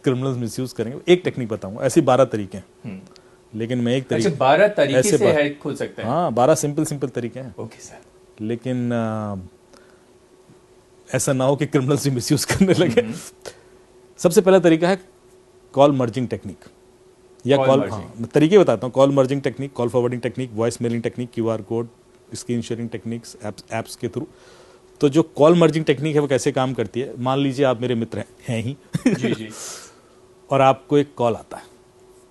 Criminals misuse करेंगे। एक technique बताऊंगा, ऐसी 12 तरीके हैं, लेकिन मैं एक तरीके, अच्छा 12 तरीके से हैक हो सकता है। हाँ 12 सिंपल तरीके हैं। Okay sir. लेकिन ऐसा ना हो कि क्रिमिनल्स भी मिसयूज करने लगे। सबसे पहला तरीका है कॉल मर्जिंग टेक्निक, या कॉल, हाँ तरीके बताता हूँ। Call merging technique, call forwarding technique, voice mailing technique, QR code, screen sharing techniques, apps के थ्रू। तो जो कॉल मर्जिंग टेक्निक है वो कैसे काम करती है, मान लीजिए आप मेरे मित्र हैं ही जी जी और आपको एक कॉल आता है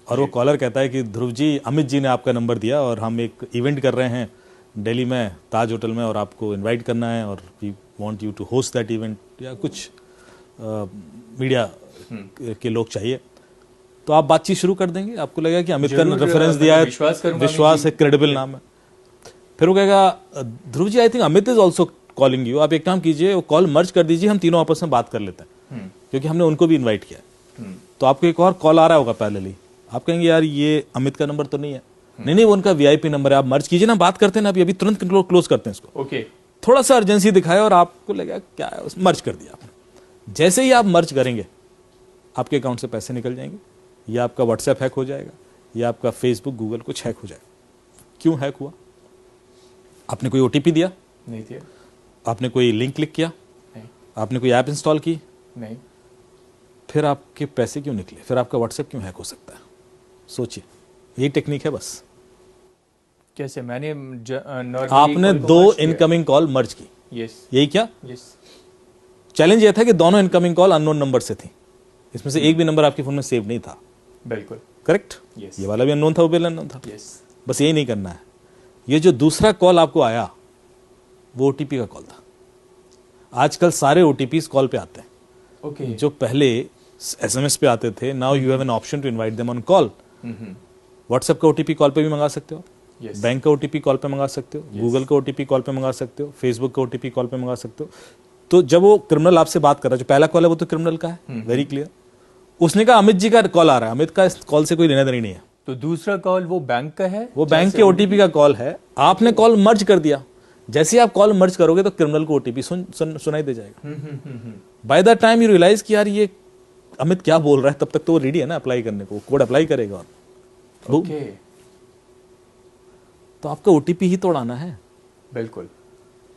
और वो कॉलर कहता है कि ध्रुव जी, अमित जी ने आपका नंबर दिया और हम एक इवेंट कर रहे हैं दिल्ली में ताज होटल में और आपको इनवाइट करना है और we want you to host that event, या कुछ मीडिया के लोग चाहिए। तो आप बातचीत शुरू कर देंगे, आपको लगेगा कि अमित का रेफरेंस दिया है, विश्वास है, क्रेडिबल नाम है। फिर वो कहेगा Dhruv ji I think Amit is also calling you, आप एक काम कीजिए वो कॉल मर्ज कर दीजिए, हम तीनों आपस में बात कर लेते हैं, क्योंकि हमने उनको भी इन्वाइट किया है। तो आपको एक और कॉल आ रहा होगा पैरेलली, आप कहेंगे यार ये अमित का नंबर तो नहीं है, नहीं वो उनका वीआईपी नंबर है, आप मर्ज कीजिए ना, बात करते हैं ना अभी तुरंत क्लोज करते हैं इसको। ओके थोड़ा सा अर्जेंसी दिखाया और आपको लगा क्या है, मर्ज कर दिया आपने। जैसे ही आप मर्ज करेंगे आपके अकाउंट से पैसे निकल जाएंगे, या आपका व्हाट्सएप हैक हो जाएगा, या आपका फेसबुक गूगल कुछ हैक हो जाएगा। क्यों हैक हुआ? आपने कोई ओटीपी दिया नहीं दिया, आपने कोई लिंक क्लिक किया नहीं, आपने कोई ऐप इंस्टॉल की नहीं, फिर आपके पैसे क्यों निकले, फिर आपका व्हाट्सएप क्यों हैक हो सकता है? सोचिए, यही टेक्निक है बस। कैसे? मैंने आपने 2 इनकमिंग कॉल मर्ज की, यही क्या? चैलेंज ये था कि दोनों इनकमिंग कॉल अननोन नंबर से थी, इसमें से एक भी नंबर आपके फोन में सेव नहीं था। बिल्कुल करेक्ट। ये वाला भी अननोन था, वो भी अननोन था। बस यही नहीं करना है। ये जो दूसरा कॉल आपको आया वो ओटीपी का कॉल था। आजकल सारे ओटीपी कॉल पे आते हैं। जो पहले एसएमएस पे आते थे, now you have an option to invite them on call. WhatsApp का ओटीपी कॉल पे भी मंगा सकते हो, बैंक का ओटीपी कॉल पे मंगा सकते हो, गूगल का ओटीपी कॉल पे मंगा सकते हो, फेसबुक का ओटीपी कॉल पे मंगा सकते हो। तो जब वो क्रिमिनल आपसे बात कर रहा है, जो पहला कॉल है वो तो क्रिमिनल का है, वेरी क्लियर। उसने कहा अमित जी का कॉल आ रहा है, अमित का इस कॉल से कोई लेना देना नहीं है। तो दूसरा कॉल वो बैंक का है, वो बैंक के ओटीपी का कॉल है। आपने कॉल मर्ज कर दिया, जैसे ही आप कॉल मर्ज करोगे तो क्रिमिनल को ओटीपी सुनाई दे जाएगा। By the time you realise कि यार ये अमित क्या बोल रहा है, तब तक तो वो रेडी है ना अप्लाई करने को, कोड अप्लाई करेगा और तो आपका ओटीपी ही तोड़ाना है। बिल्कुल।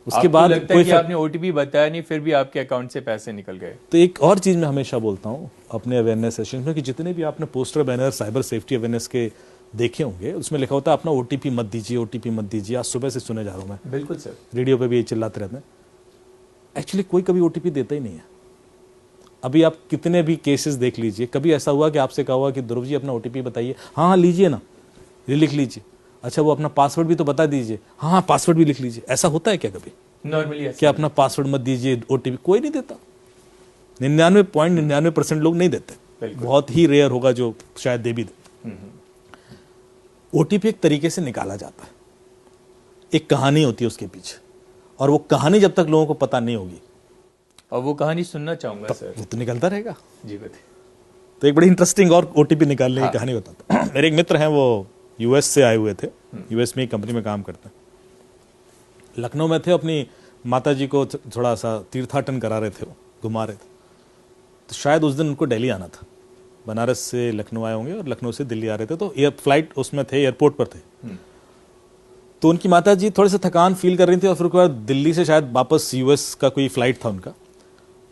उसके बाद लगता है कि आपने ओटीपी बताया नहीं, फिर भी आपके अकाउंट से पैसे निकल गए। तो एक और चीज मैं हमेशा बोलता हूं अपने अवेयरनेस सेशन में, कि जितने भी आपने poster banner cyber safety awareness के देखे होंगे, उसमें लिखा होता है अपना ओटीपी मत दीजिए, ओटीपी मत दीजिए। आज सुबह से सुने जा रहा हूं मैं। बिल्कुल सर, रेडियो पे भी ये चिल्लाते रहते हैं। एक्चुअली कोई कभी ओटीपी देता ही नहीं है। अभी आप कितने भी केसेस देख लीजिए, कभी ऐसा हुआ कि आपसे कहा हुआ कि ध्रुव जी अपना ओटीपी बताइए, हाँ लीजिए ना, ये लिख लीजिए। अच्छा वो अपना पासवर्ड भी तो बता दीजिए, हाँ पासवर्ड भी लिख लीजिए। ऐसा होता है क्या कभी? नॉर्मली क्या अपना पासवर्ड मत दीजिए, ओटीपी कोई नहीं देता। 99.99% लोग नहीं देते। बहुत ही रेयर होगा जो शायद दे भी दे। ओटीपी एक तरीके से निकाला जाता है, एक कहानी होती है उसके पीछे, और वो कहानी जब तक लोगों को पता नहीं होगी, और वो कहानी सुनना चाहूंगा सर, वो तो निकलता रहेगा। जी बताइए। तो एक बड़ी इंटरेस्टिंग और ओटीपी निकालने की कहानी बताता हूं। मेरे एक मित्र हैं, वो यूएस से आए हुए थे, यूएस में एक कंपनी में काम करते हैं। लखनऊ में थे, अपनी माता जी को थोड़ा सा तीर्थाटन करा रहे थे, वो घुमा रहे थे। तो शायद उस दिन उनको दिल्ली आना था, बनारस से लखनऊ आए होंगे और लखनऊ से दिल्ली आ रहे थे। तो फ्लाइट उसमें थे, एयरपोर्ट पर थे। तो उनकी माता जी थोड़े से थकान फील कर रही थी, और फिर उसके बाद दिल्ली से शायद वापस यूएस का कोई फ्लाइट था उनका।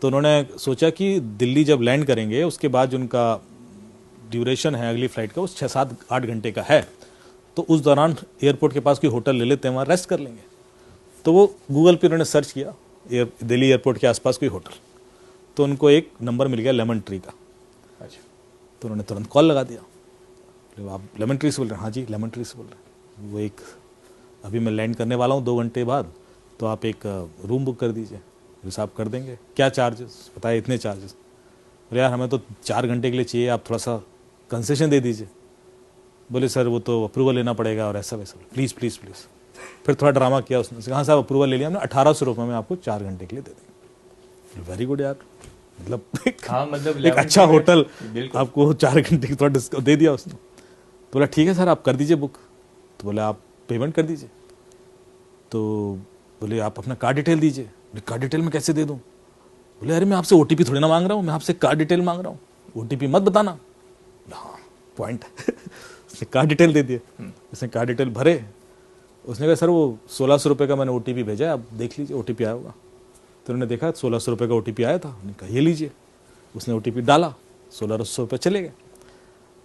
तो उन्होंने सोचा कि दिल्ली जब लैंड करेंगे उसके बाद जो उनका ड्यूरेशन है अगली फ्लाइट का, वो 6-7-8 घंटे का है, तो उस दौरान एयरपोर्ट के पास कोई होटल ले लेते हैं, वहाँ रेस्ट कर लेंगे। तो वो गूगल पे उन्होंने सर्च किया दिल्ली एयरपोर्ट के आसपास कोई होटल, तो उनको एक नंबर मिल गया लेमन ट्री का। अच्छा। तो उन्होंने तुरंत कॉल लगा दिया। आप लेमन ट्री से बोल रहे हैं? हाँ जी लेमन ट्री से बोल रहे हैं। वो एक अभी मैं लैंड करने वाला हूँ 2 घंटे बाद, तो आप एक रूम बुक कर दीजिए, हिसाब कर देंगे। क्या चार्जेस? बताए इतने चार्जेस। बोले यार हमें तो 4 घंटे के लिए चाहिए, आप थोड़ा सा कंसेशन दे दीजिए। बोले सर वो तो अप्रूवल लेना पड़ेगा और ऐसा वैसा। Please please please. फिर थोड़ा ड्रामा किया उसने, कहा साहब अप्रूवल ले लिया हमने, 1800 रुपये में आपको 4 घंटे के लिए दे देंगे। वेरी गुड यार, मतलब एक अच्छा होटल आपको 4 घंटे की थोड़ा डिस्काउंट दे दिया उसने। तो बोला ठीक है सर आप कर दीजिए बुक। तो बोले आप पेमेंट कर दीजिए। तो बोले आप अपना कार्ड डिटेल दीजिए। कार्ड डिटेल में कैसे दे दूँ? बोले अरे मैं आपसे ओटीपी थोड़ी ना मांग रहा हूँ, मैं आपसे कार्ड डिटेल मांग रहा हूँ। ओटीपी मत बताना। हाँ पॉइंट है। उसने कार्ड डिटेल दे दिए, उसने कार्ड डिटेल भरे, उसने कहा सर वो 1600 रुपये का मैंने ओटीपी भेजा है, आप देख लीजिए ओटीपी आया होगा। तो उन्होंने देखा 1600 रुपये का ओटीपी आया था, उन्होंने कहा ये लीजिए। उसने ओटीपी डाला, 1600 रुपये चले गए।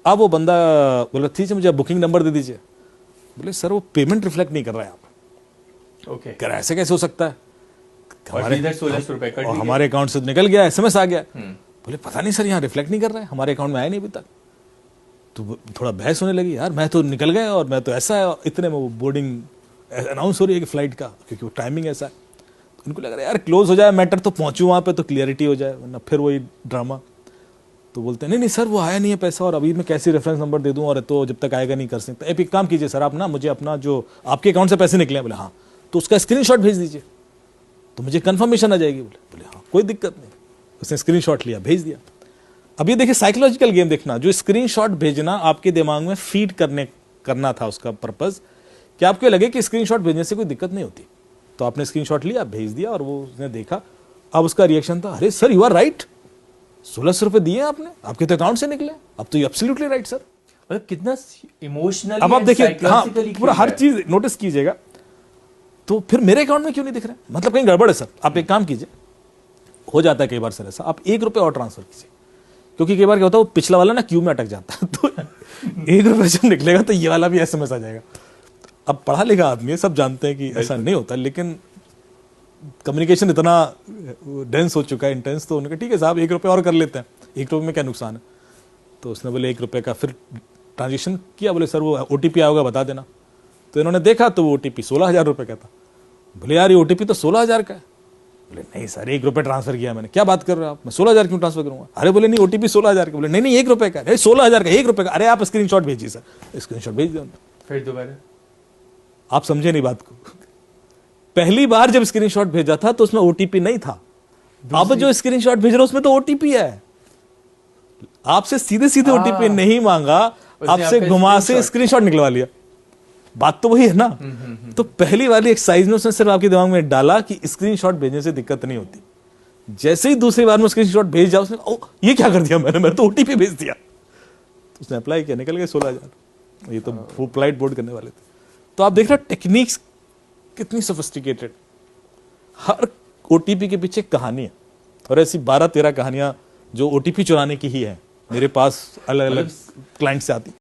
अब वो बंदा बोला ठीक है मुझे बुकिंग नंबर दे दीजिए। बोले सर वो पेमेंट रिफ्लेक्ट नहीं कर रहा है आप। ओके, कह रहा ऐसे कैसे हो सकता है, हमारे 1600 रुपए कट और दिए। हमारे अकाउंट से निकल गया, एसएमएस आ गया। बोले पता नहीं सर यहाँ रिफ्लेक्ट नहीं कर रहा है, हमारे अकाउंट में आया नहीं अभी तक। तो थोड़ा बहस होने लगी, यार मैं तो निकल गया और मैं तो ऐसा है, इतने में वो बोर्डिंग अनाउंस हो रही है कि फ्लाइट का, क्योंकि वो टाइमिंग ऐसा है। तो उनको लग रहा है यार क्लोज हो जाए मैटर तो पहुंचूं वहाँ पे तो क्लियरिटी हो जाए, वरना फिर वही ड्रामा। तो बोलते हैं नहीं नहीं सर वो आया नहीं है पैसा, और अभी मैं कैसे रेफरेंस नंबर दे दूं, और तो जब तक आएगा नहीं कर सकता। एक काम कीजिए सर, आप ना मुझे अपना जो आपके अकाउंट से पैसे निकले हैं, बोले हाँ, तो उसका स्क्रीनशॉट भेज दीजिए तो मुझे कंफर्मेशन आ जाएगी। बोले हाँ कोई दिक्कत नहीं। उसने स्क्रीनशॉट लिया, भेज दिया। अब ये देखिए साइकोलॉजिकल गेम देखना, जो स्क्रीनशॉट भेजना आपके दिमाग में फीड करना था उसका पर्पस, कि आपको लगे कि स्क्रीनशॉट भेजने से कोई दिक्कत नहीं होती। तो आपने स्क्रीनशॉट लिया, भेज दिया, और वो उसने देखा। अब उसका रिएक्शन था, अरे सर यू आर राइट, 1600 रुपए दिए आपने, आपके तो अकाउंट से निकले, अब तो यू एब्सोल्युटली राइट सर। मतलब कितना इमोशनल। अब आप देखिए हाँ पूरा हर चीज नोटिस कीजिएगा। तो फिर मेरे अकाउंट में क्यों नहीं दिख रहा है, मतलब कहीं गड़बड़ है सर। आप एक काम कीजिए, हो जाता है कई बार सर ऐसा, आप 1 रुपये और ट्रांसफर कीजिए, क्योंकि कई बार क्या होता है वो पिछला वाला ना क्यू में अटक जाता है। तो 1 रुपये जब निकलेगा तो ये वाला भी एसएमएस आ जाएगा। अब पढ़ा लिखा आदमी है, सब जानते हैं कि ऐसा नहीं होता, लेकिन कम्युनिकेशन इतना डेंस हो चुका है, इंटेंस। तो उन्होंने कहा ठीक है साहब 1 रुपये और कर लेते हैं, 1 रुपये में क्या नुकसान है। तो उसने बोले 1 रुपये का फिर ट्रांजेक्शन किया। बोले सर वो ओटीपी आया होगा बता देना। तो इन्होंने देखा तो वो ओटीपी 16,000 रुपये का था। बोले यार ये ओटीपी तो 16,000 का है। बोले नहीं सर 1 रुपये ट्रांसफर किया मैंने। क्या बात कर रहे हो आप, मैं 16,000 क्यों ट्रांसफर करूंगा। अरे बोले नहीं ओटीपी 16,000 का। बोले नहीं 1 रुपये का, 16,000 का, 1 रुपये का। अरे आप स्क्रीनशॉट भेजिए सर, स्क्रीनशॉट भेज दिया। फिर दोबारा आप समझे नहीं बात को। पहली बार जब स्क्रीनशॉट भेजा था तो उसमें ओटीपी नहीं था, अब जो स्क्रीनशॉट भेज रहा उसमें तो ओटीपी है। आपसे सीधे सीधे ओटीपी नहीं मांगा, आपसे घुमा से स्क्रीनशॉट निकलवा लिया। बात तो वही है ना। तो पहली वाली एक्सरसाइज में उसने सिर्फ आपके दिमाग में डाला कि स्क्रीनशॉट भेजने से दिक्कत नहीं होती। जैसे ही दूसरी बार में स्क्रीनशॉट भेज जाओ, उसने ओ ये क्या कर दिया मैंने तो ओटीपी भेज दिया। तो उसने अप्लाई किया, निकल गए 16,000। ये तो वो फ्लाइट बोर्ड करने वाले थे। तो आप देख रहे हो टेक्निक्स कितनी सोफिस्टिकेटेड। हर ओटीपी के पीछे कहानी है, और ऐसी 12-13 कहानियां जो ओटीपी चुराने की ही है मेरे पास अलग अलग क्लाइंट से आती।